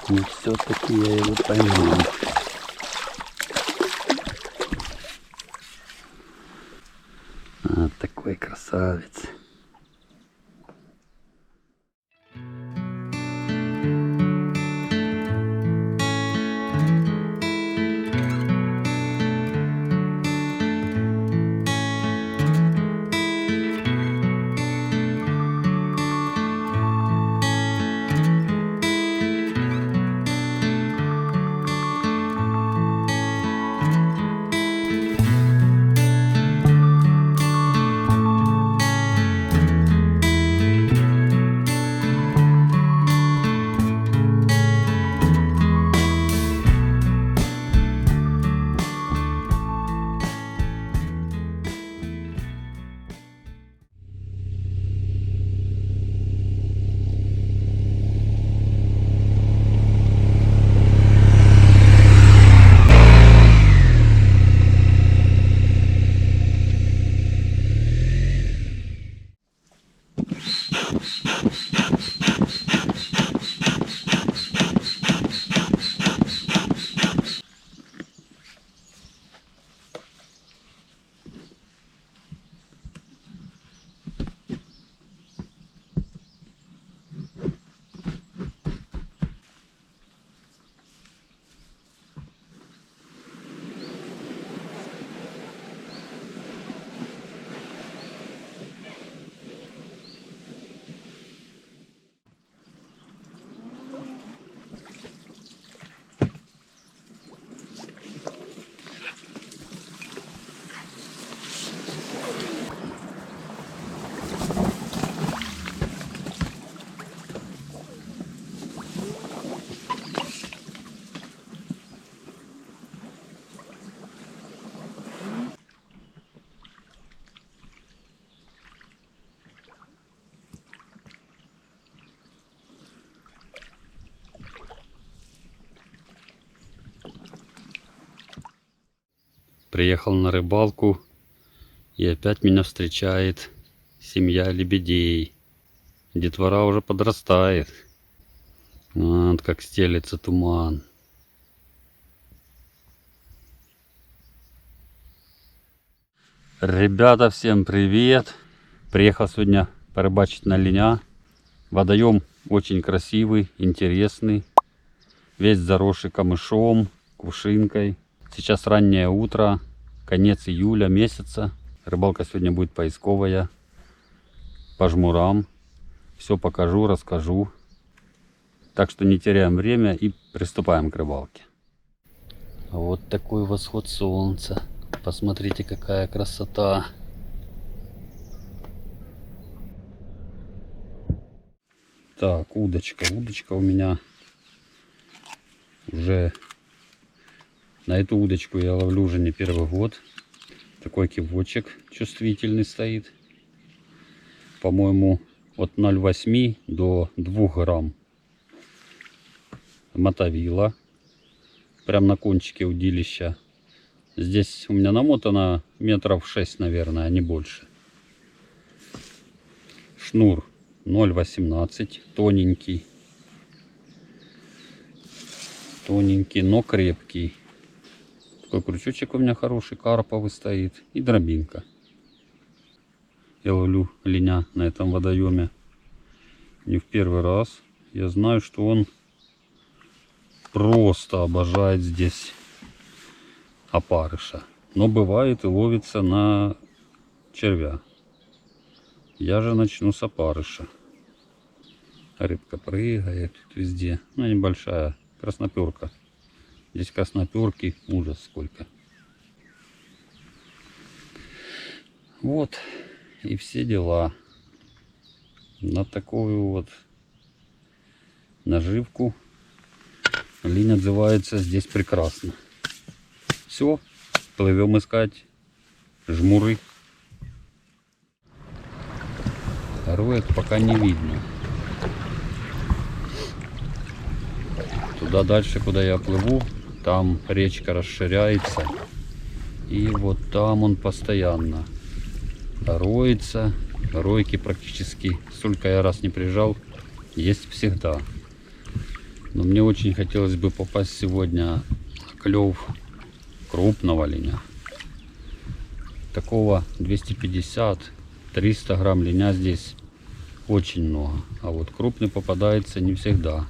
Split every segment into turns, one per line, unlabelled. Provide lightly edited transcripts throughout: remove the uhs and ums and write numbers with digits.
Но все-таки я его поймал. Вот такой красавец. Приехал на рыбалку, и опять меня встречает семья лебедей. Детвора уже подрастает. Вот как стелется туман. Ребята, всем привет! Приехал сегодня порыбачить на линя. Водоем очень красивый, интересный. Весь заросший камышом, кувшинкой. Сейчас раннее утро, конец июля месяца. Рыбалка сегодня будет поисковая, по жмурам. Все покажу, расскажу. Так что не теряем время и приступаем к рыбалке. Вот такой восход солнца. Посмотрите, какая красота. Так, удочка. Удочка у меня уже... На эту удочку я ловлю уже не первый год. Такой кивочек чувствительный стоит. По-моему, от 0,8 до 2 грамм. Мотовила. Прям на кончике удилища. Здесь у меня намотано метров 6, наверное, а не больше. Шнур 0,18. Тоненький. Тоненький, но крепкий. Такой крючочек у меня хороший, карповый стоит. И дробинка. Я ловлю линя на этом водоеме не в первый раз. Я знаю, что он просто обожает здесь опарыша. Но бывает и ловится на червя. Я же начну с опарыша. Рыбка прыгает тут везде. Ну, небольшая красноперка. Здесь красноперки ужас сколько. Вот и все дела. На такую вот наживку линь отзывается здесь прекрасно. Все, плывем искать жмуры. Роек пока не видно. Туда дальше, куда я плыву, там речка расширяется. И вот там он постоянно роется. Ройки практически, сколько я раз не приезжал, есть всегда. Но мне очень хотелось бы попасть сегодня на клев крупного линя. Такого 250-300 грамм линя здесь очень много. А вот крупный попадается не всегда.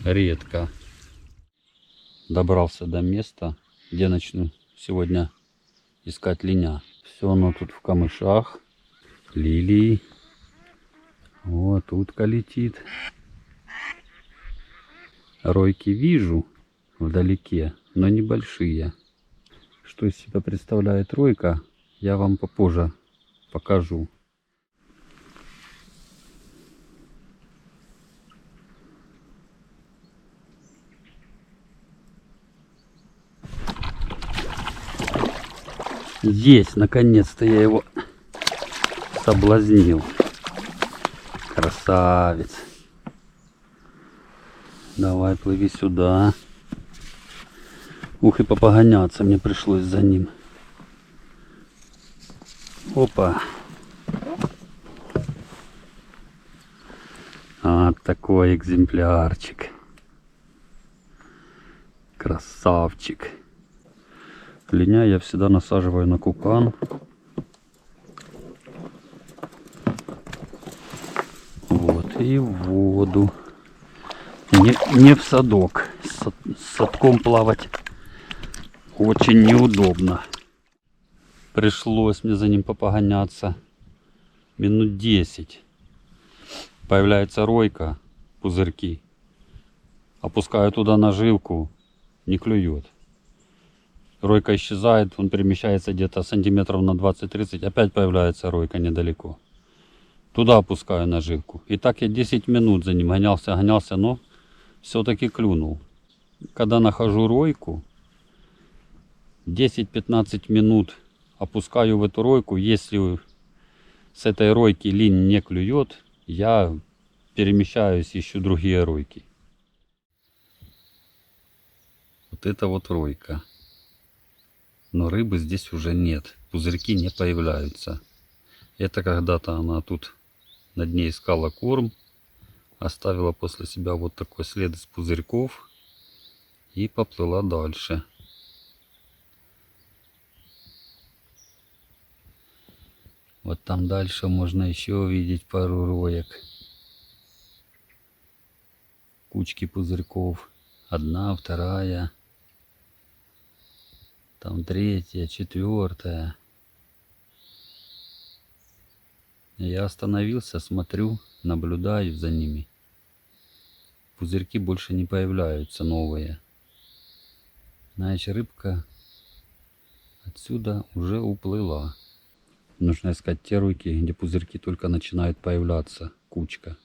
Редко. Добрался до места, где начну сегодня искать линя. Все оно тут в камышах. Лилии. Вот утка летит. Ройки вижу вдалеке, но небольшие. Что из себя представляет ройка, я вам попозже покажу. Есть, наконец-то я его соблазнил. Красавец. Давай, плыви сюда. Ух, и попогоняться мне пришлось за ним. Опа. Вот такой экземплярчик. Красавчик. Линя я всегда насаживаю на кукан. Вот, и в воду. Не в садок. С садком плавать очень неудобно. Пришлось мне за ним попогоняться минут 10. Появляется ройка, пузырьки. Опускаю туда наживку, не клюет. Ройка исчезает, он перемещается где-то сантиметров на 20-30. Опять появляется ройка недалеко. Туда опускаю наживку. И так я 10 минут за ним гонялся, но все-таки клюнул. Когда нахожу ройку, 10-15 минут опускаю в эту ройку. Если с этой ройки линь не клюет, я перемещаюсь, ищу другие ройки. Вот это вот ройка. Но рыбы здесь уже нет. Пузырьки не появляются. Это когда-то она тут на дне искала корм. Оставила после себя вот такой след из пузырьков. И поплыла дальше. Вот там дальше можно еще увидеть пару роек. Кучки пузырьков. Одна, вторая. Там третья, четвертая. Я остановился, смотрю, наблюдаю за ними. Пузырьки больше не появляются новые. Значит, рыбка отсюда уже уплыла. Нужно искать те ройки, где пузырьки только начинают появляться, кучка.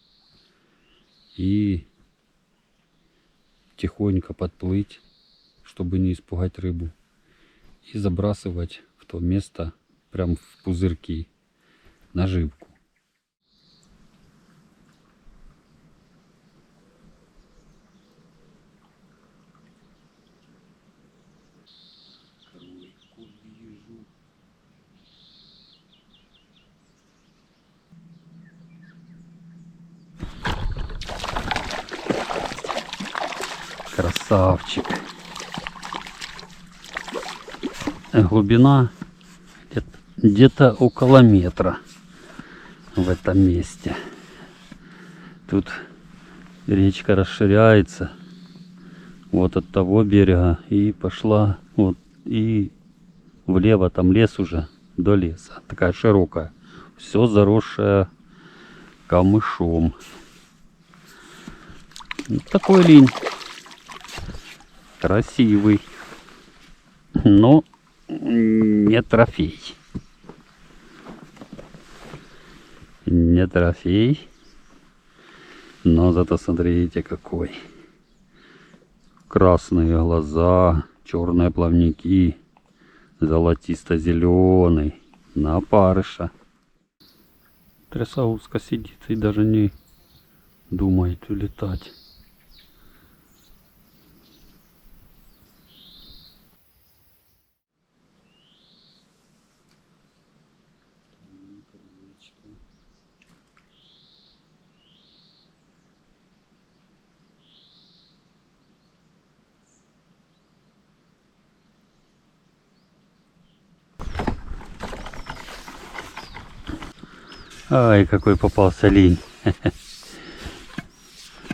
И тихонько подплыть, чтобы не испугать рыбу. И забрасывать в то место, прям в пузырьки, наживку. Красавчик. Глубина где-то около метра в этом месте. Тут речка расширяется вот от того берега и пошла вот и влево, там лес уже, до леса. Такая широкая. Все заросшее камышом. Вот такой линь. Красивый. Но не трофей. Не трофей. Но зато смотрите какой. Красные глаза, черные плавники, золотисто-зеленый, на опарыша. Трясауска сидит и даже не думает улетать. Ай, какой попался линь.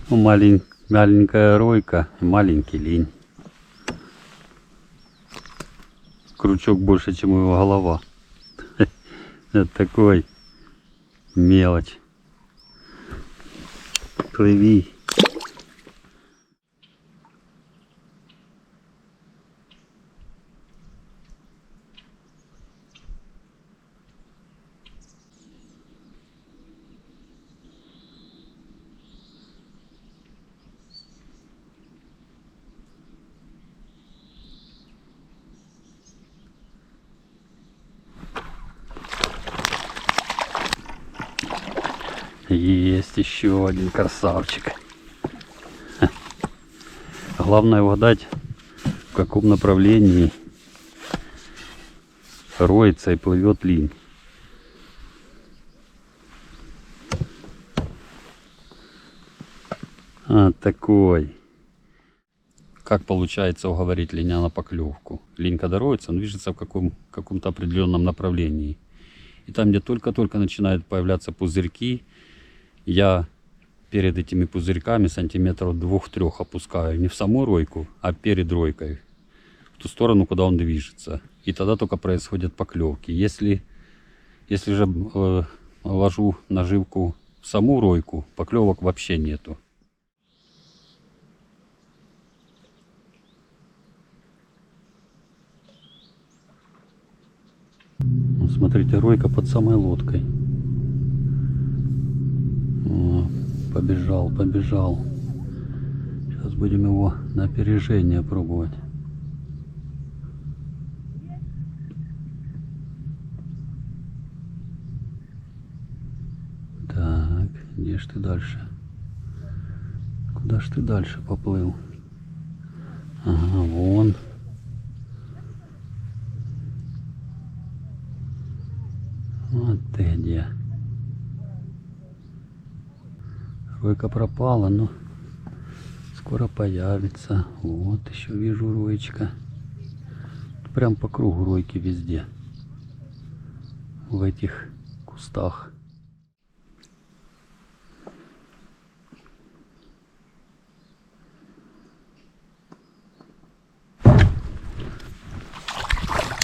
Маленькая ройка, маленький линь. Крючок больше, чем его голова. Это такой мелочь. Плыви. Есть еще один красавчик. Главное угадать, в каком направлении роется и плывет линь. Такой. Как получается уговорить линя на поклевку? Линь когда роется, он движется в каком-то определенном направлении. И там, где только-только начинают появляться пузырьки, я перед этими пузырьками сантиметров 2-3 опускаю не в саму ройку, а перед ройкой, в ту сторону, куда он движется. И тогда только происходят поклевки. Если же ложу наживку в саму ройку, поклевок вообще нету. Смотрите, ройка под самой лодкой. Побежал. Сейчас будем его на опережение пробовать. Так, где ж ты дальше? Куда ж ты дальше поплыл? Ага, вон. Вот ты где. Ройка пропала, но скоро появится. Вот еще вижу роечка. Прям по кругу ройки везде. В этих кустах.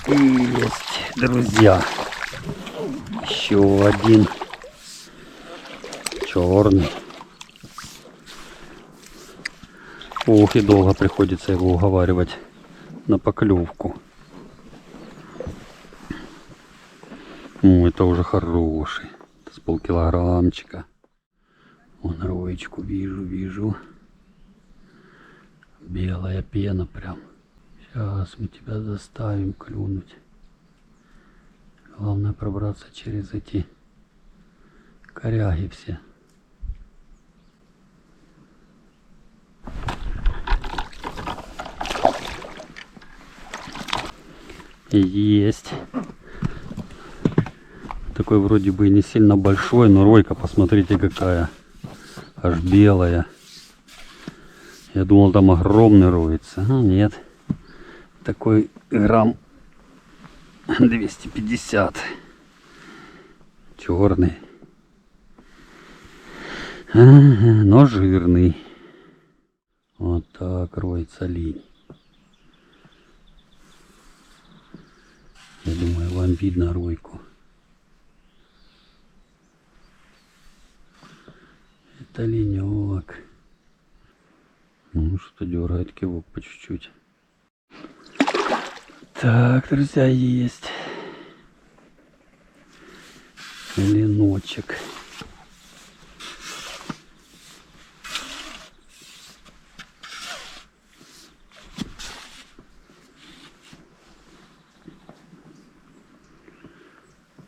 Есть, друзья. Еще один черный. Ох, и долго приходится его уговаривать на поклевку. Это уже хороший. Это с полкилограммчика. Вон роечку вижу. Белая пена прям. Сейчас мы тебя заставим клюнуть. Главное пробраться через эти коряги все. Есть. Такой вроде бы и не сильно большой, но ройка, посмотрите, какая. Аж белая. Я думал, там огромный роется. А нет. Такой грамм 250. Черный. Ага, но жирный. Вот так роется линь. Я думаю, вам видно ройку. Это линек. Ну, что дергает кивок по чуть-чуть. Так, друзья, есть леночек.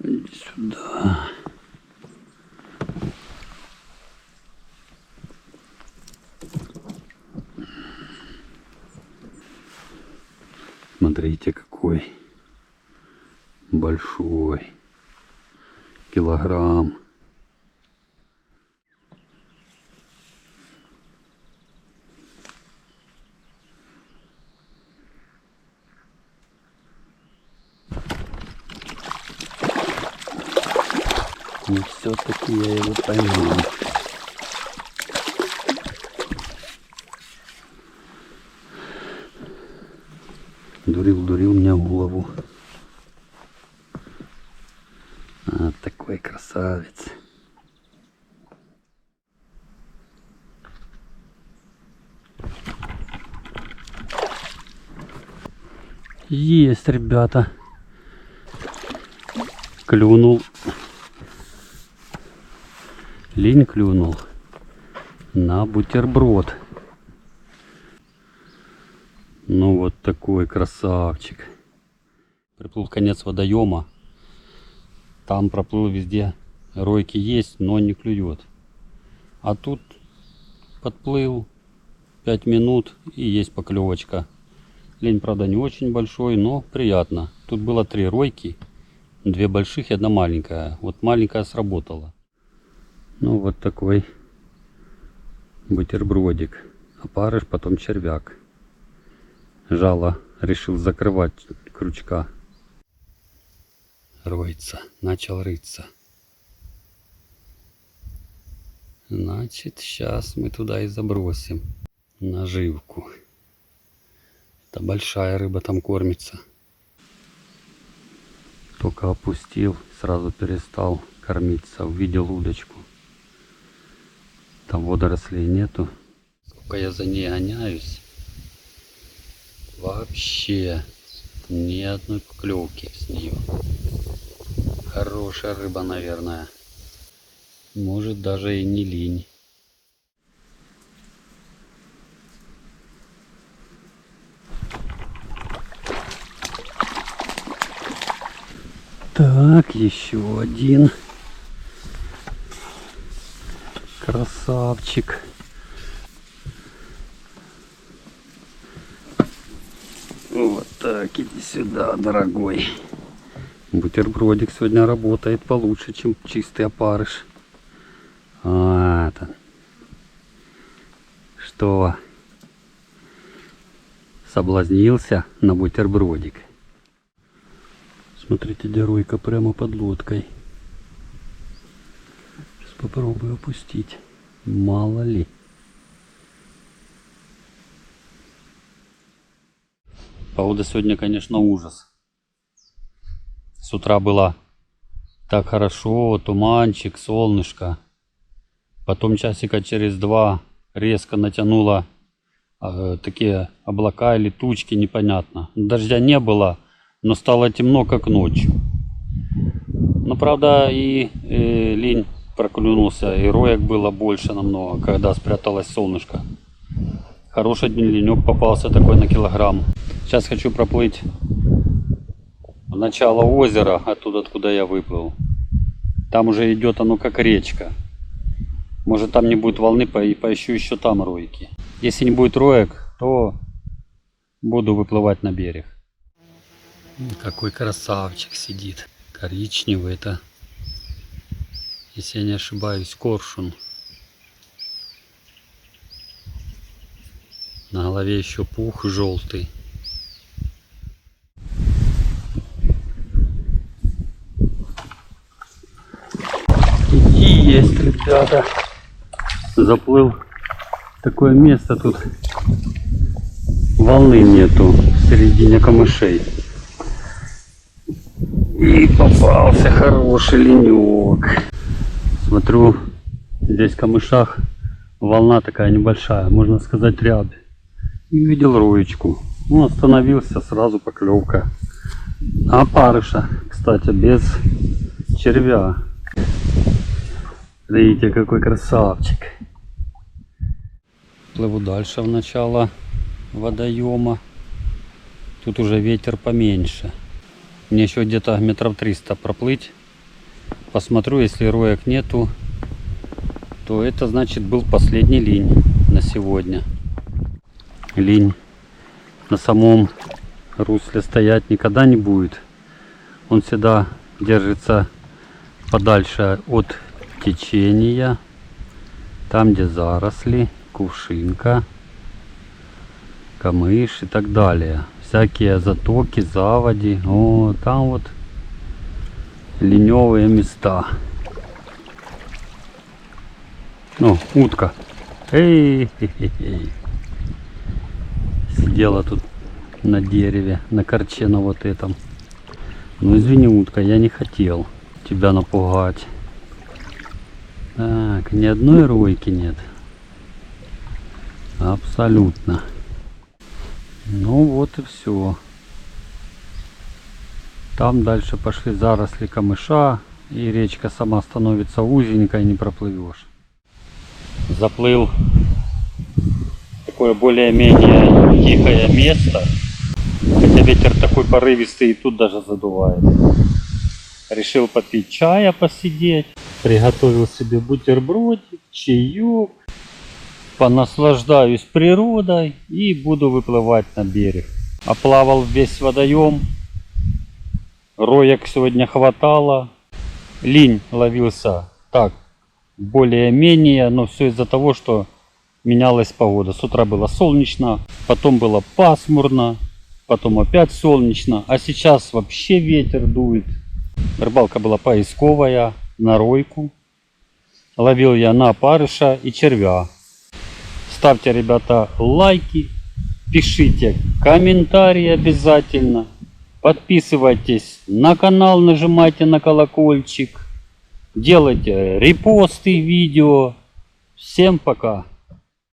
Иди сюда. Смотрите, какой большой. Килограмм. Ну все, все-таки я его поймал. Дурил мне голову. А, такой красавец. Есть, ребята. Клюнул. Линь клюнул на бутерброд. Ну вот такой красавчик. Приплыл в конец водоема. Там проплыл везде. Ройки есть, но не клюет. А тут подплыл 5 минут и есть поклевочка. Лень, правда, не очень большой, но приятно. Тут было 3 ройки. 2 больших и 1 маленькая. Вот маленькая сработала. Ну вот такой бутербродик. Опарыш, потом червяк. Жало решил закрывать крючка. Роется. Начал рыться. Значит, сейчас мы туда и забросим наживку. Это большая рыба там кормится. Только опустил, сразу перестал кормиться. Увидел удочку. Там водорослей нету. Сколько я за ней гоняюсь. Вообще ни одной поклевки с нее. Хорошая рыба, наверное. Может, даже и не линь. Так, еще один. Красавчик. Вот так, иди сюда, дорогой. Бутербродик сегодня работает получше, чем чистый опарыш. А, это. Что? Соблазнился на бутербродик. Смотрите, где ройка прямо под лодкой. Сейчас попробую опустить. Мало ли. Погода сегодня, конечно, ужас. С утра было так хорошо, туманчик, солнышко. Потом часика через 2 резко натянуло такие облака или тучки, непонятно. Дождя не было, но стало темно, как ночью. Но правда и линь проклюнулся, и роек было больше намного, когда спряталось солнышко. Хороший один ленек попался такой на килограмм. Сейчас хочу проплыть в начало озера, оттуда, откуда я выплыл. Там уже идет оно как речка. Может, там не будет волны, поищу еще там ройки. Если не будет роек, то буду выплывать на берег. Какой красавчик сидит. Коричневый это, если я не ошибаюсь, коршун. На голове еще пух желтый. Есть, ребята. Заплыл в такое место, тут волны нету в середине камышей. И попался хороший ленек. Смотрю, здесь в камышах волна такая небольшая, можно сказать, рябь. И увидел роечку. Ну, остановился, сразу поклевка. Опарыша, кстати, без червя. Видите, какой красавчик. Плыву дальше в начало водоема. Тут уже ветер поменьше. Мне еще где-то метров 300 проплыть. Посмотрю, если роек нету, то это значит был последний линь на сегодня. Линь на самом русле стоять никогда не будет. Он всегда держится подальше от течения, там где заросли, кувшинка, камыш и так далее. Всякие затоки, заводи. О, там вот леневые места. О, утка. Эй, сидела тут на дереве, на корче на вот этом. Ну извини, утка, я не хотел тебя напугать. Так, ни одной ройки нет. Абсолютно. Ну вот и все. Там дальше пошли заросли камыша, и речка сама становится узенькой, не проплывешь. Заплыл такое более-менее тихое место, хотя ветер такой порывистый и тут даже задувает. Решил попить чая, посидеть, приготовил себе бутербродик, чаек, понаслаждаюсь природой и буду выплывать на берег. Оплавал весь водоем, роек сегодня хватало, линь ловился так, более-менее, но все из-за того, что менялась погода. С утра было солнечно, потом было пасмурно, потом опять солнечно, а сейчас вообще ветер дует. Рыбалка была поисковая, на ройку. Ловил я на опарыша и червя. Ставьте, ребята, лайки, пишите комментарии обязательно. Подписывайтесь на канал, нажимайте на колокольчик. Делайте репосты видео. Всем пока.